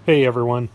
Hey everyone,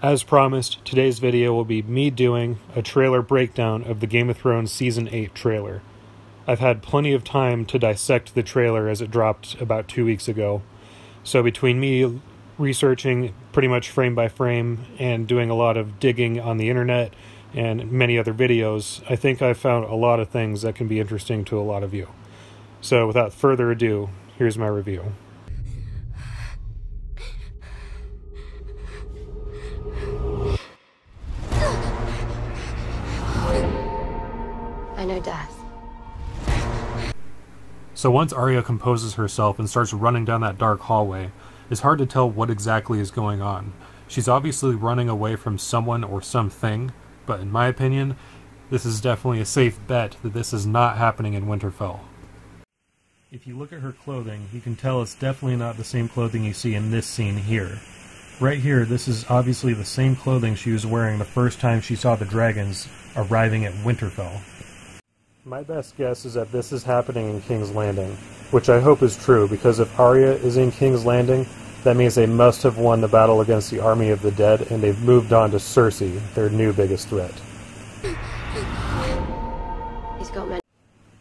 as promised, today's video will be me doing a trailer breakdown of the Game of Thrones Season 8 trailer. I've had plenty of time to dissect the trailer as it dropped about 2 weeks ago, so between me researching pretty much frame by frame and doing a lot of digging on the internet and many other videos, I think I've found a lot of things that can be interesting to a lot of you. So without further ado, here's my review. I know death. So once Aria composes herself and starts running down that dark hallway, it's hard to tell what exactly is going on. She's obviously running away from someone or something, but in my opinion, this is definitely a safe bet that this is not happening in Winterfell. If you look at her clothing, you can tell it's definitely not the same clothing you see in this scene here. Right here, this is obviously the same clothing she was wearing the first time she saw the dragons arriving at Winterfell. My best guess is that this is happening in King's Landing, which I hope is true, because if Aria is in King's Landing, that means they must have won the battle against the army of the dead, and they've moved on to Cersei, their new biggest threat. He's got men.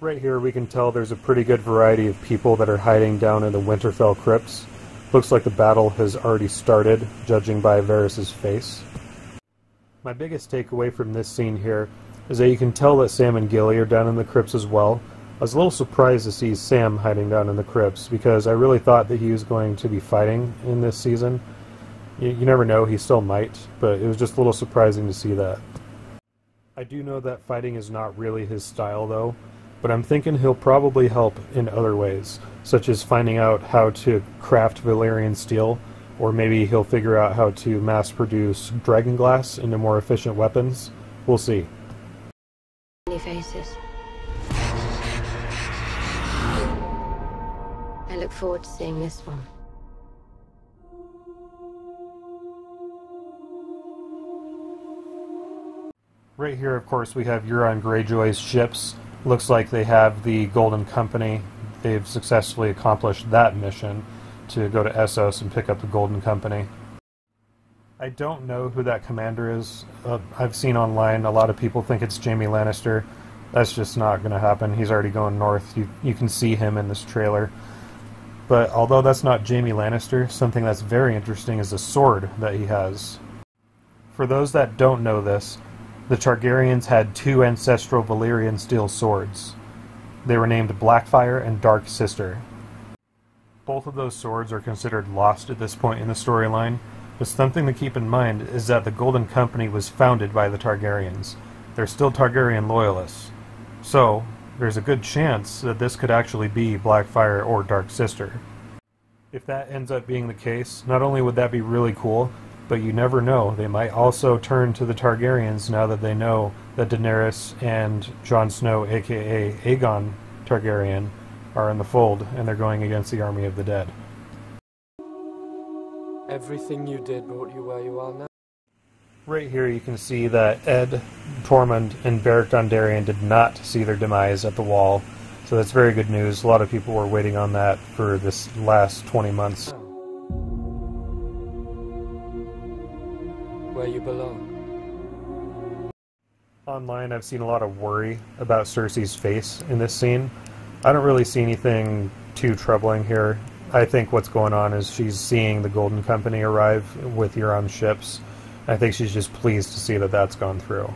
Right here we can tell there's a pretty good variety of people that are hiding down in the Winterfell crypts. Looks like the battle has already started, judging by Varys' face. My biggest takeaway from this scene here is that you can tell that Sam and Gilly are down in the crypts as well. I was a little surprised to see Sam hiding down in the crypts, because I really thought that he was going to be fighting in this season. You never know, he still might, but it was just a little surprising to see that. I do know that fighting is not really his style though, but I'm thinking he'll probably help in other ways, such as finding out how to craft Valyrian steel, or maybe he'll figure out how to mass produce dragonglass into more efficient weapons. We'll see. Many faces. I look forward to seeing this one. Right here, of course, we have Euron Greyjoy's ships. Looks like they have the Golden Company. They've successfully accomplished that mission to go to Essos and pick up the Golden Company. I don't know who that commander is. I've seen online a lot of people think it's Jaime Lannister. That's just not going to happen. He's already going north. You can see him in this trailer. But although that's not Jaime Lannister, something that's very interesting is the sword that he has. For those that don't know this, the Targaryens had two ancestral Valyrian steel swords. They were named Blackfire and Dark Sister. Both of those swords are considered lost at this point in the storyline. But something to keep in mind is that the Golden Company was founded by the Targaryens. They're still Targaryen loyalists. So, there's a good chance that this could actually be Blackfire or Dark Sister. If that ends up being the case, not only would that be really cool, but you never know, they might also turn to the Targaryens now that they know that Daenerys and Jon Snow, aka Aegon Targaryen, are in the fold, and they're going against the army of the dead. Everything you did brought you where you are now. Right here you can see that Ed, Tormund, and Beric Dondarrion did not see their demise at the Wall, so that's very good news. A lot of people were waiting on that for this last 20 months. Where you belong. Online I've seen a lot of worry about Cersei's face in this scene. I don't really see anything too troubling here. I think what's going on is she's seeing the Golden Company arrive with Euron's ships. I think she's just pleased to see that that's gone through.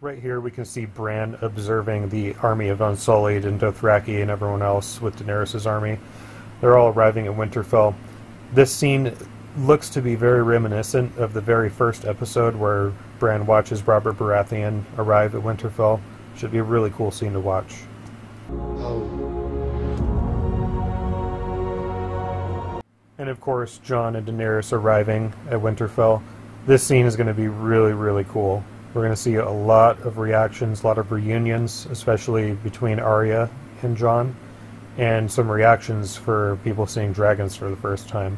Right here we can see Bran observing the army of Unsullied and Dothraki and everyone else with Daenerys' army. They're all arriving at Winterfell. This scene looks to be very reminiscent of the very first episode where Bran watches Robert Baratheon arrive at Winterfell. Should be a really cool scene to watch. And of course, Jon and Daenerys arriving at Winterfell. This scene is going to be really, really cool. We're going to see a lot of reactions, a lot of reunions, especially between Aria and Jon, and some reactions for people seeing dragons for the first time.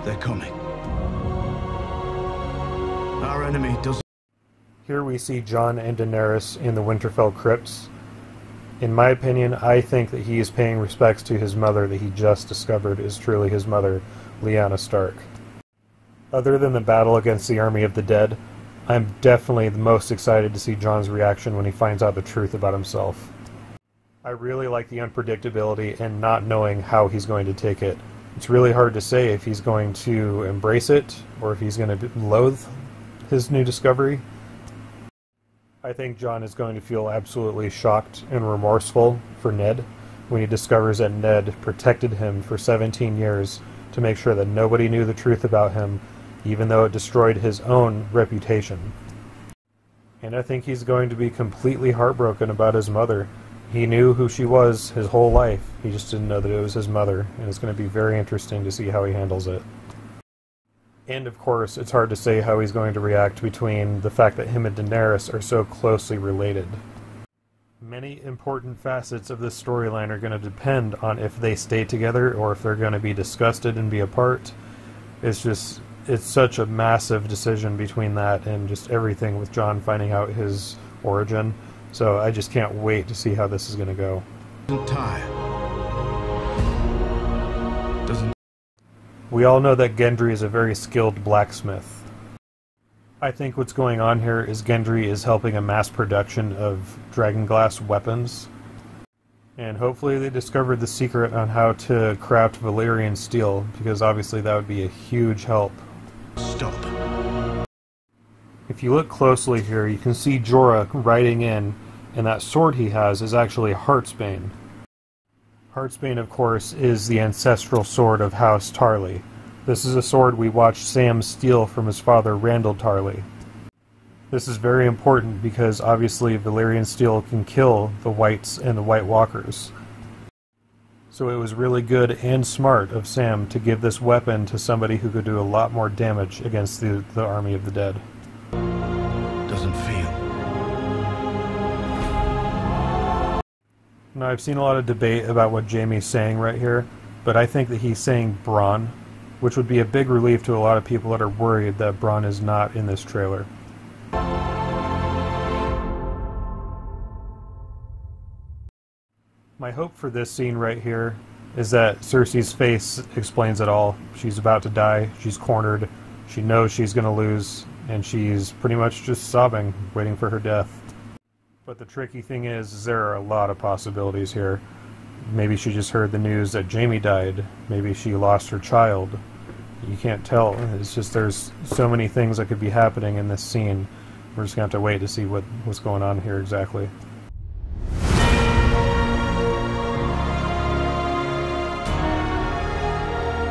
They're coming. Our enemy doesn't... Here we see Jon and Daenerys in the Winterfell crypts. In my opinion, I think that he is paying respects to his mother that he just discovered is truly his mother, Lyanna Stark. Other than the battle against the army of the dead, I'm definitely the most excited to see Jon's reaction when he finds out the truth about himself. I really like the unpredictability and not knowing how he's going to take it. It's really hard to say if he's going to embrace it or if he's going to loathe his new discovery. I think Jon is going to feel absolutely shocked and remorseful for Ned when he discovers that Ned protected him for 17 years to make sure that nobody knew the truth about him, even though it destroyed his own reputation. And I think he's going to be completely heartbroken about his mother. He knew who she was his whole life, he just didn't know that it was his mother, and it's going to be very interesting to see how he handles it. And of course, it's hard to say how he's going to react between the fact that him and Daenerys are so closely related. Many important facets of this storyline are going to depend on if they stay together or if they're going to be disgusted and be apart. It's such a massive decision between that and just everything with Jon finding out his origin. So I just can't wait to see how this is going to go. We all know that Gendry is a very skilled blacksmith. I think what's going on here is Gendry is helping a mass production of dragonglass weapons. And hopefully they discovered the secret on how to craft Valyrian steel, because obviously that would be a huge help. Stop. If you look closely here, you can see Jorah riding in, and that sword he has is actually Heartsbane. Heartsbane, of course, is the ancestral sword of House Tarly. This is a sword we watched Sam steal from his father, Randall Tarly. This is very important because obviously Valyrian steel can kill the Whites and the White Walkers. So it was really good and smart of Sam to give this weapon to somebody who could do a lot more damage against the army of the dead. Doesn't feel. Now, I've seen a lot of debate about what Jaime's saying right here, but I think that he's saying Bronn, which would be a big relief to a lot of people that are worried that Bronn is not in this trailer. My hope for this scene right here is that Cersei's face explains it all. She's about to die, she's cornered, she knows she's going to lose, and she's pretty much just sobbing, waiting for her death. But the tricky thing is there are a lot of possibilities here. Maybe she just heard the news that Jaime died. Maybe she lost her child. You can't tell. It's just there's so many things that could be happening in this scene. We're just going to have to wait to see what's going on here exactly.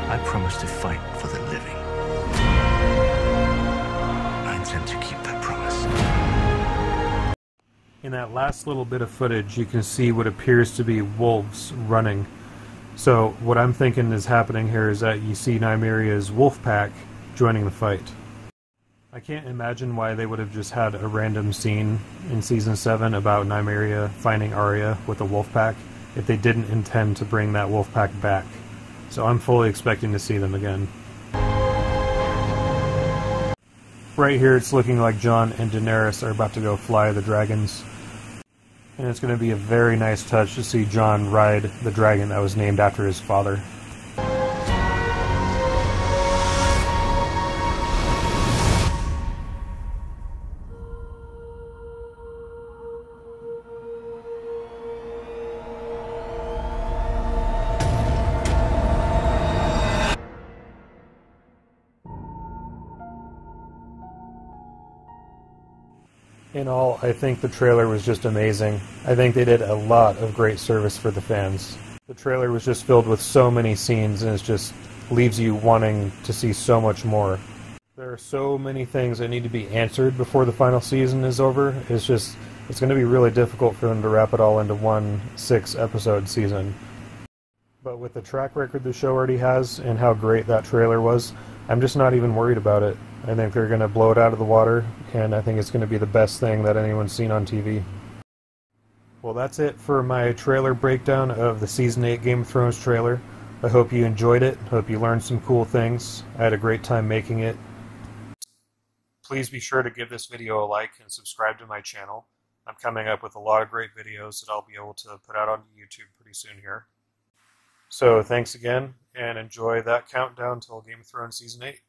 I promise to fight for the living. I intend to keep that promise. In that last little bit of footage, you can see what appears to be wolves running. So what I'm thinking is happening here is that you see Nymeria's wolf pack joining the fight. I can't imagine why they would have just had a random scene in Season 7 about Nymeria finding Aria with a wolf pack if they didn't intend to bring that wolf pack back. So I'm fully expecting to see them again. Right here it's looking like Jon and Daenerys are about to go fly the dragons. And it's going to be a very nice touch to see Jon ride the dragon that was named after his father. In all, I think the trailer was just amazing. I think they did a lot of great service for the fans. The trailer was just filled with so many scenes, and it just leaves you wanting to see so much more. There are so many things that need to be answered before the final season is over. It's going to be really difficult for them to wrap it all into one 6-episode season. But with the track record the show already has, and how great that trailer was, I'm just not even worried about it. I think they're going to blow it out of the water, and I think it's going to be the best thing that anyone's seen on TV. Well, that's it for my trailer breakdown of the Season 8 Game of Thrones trailer. I hope you enjoyed it. Hope you learned some cool things. I had a great time making it. Please please be sure to give this video a like and subscribe to my channel. I'm coming up with a lot of great videos that I'll be able to put out on YouTube pretty soon here. So thanks again, and enjoy that countdown till Game of Thrones Season 8.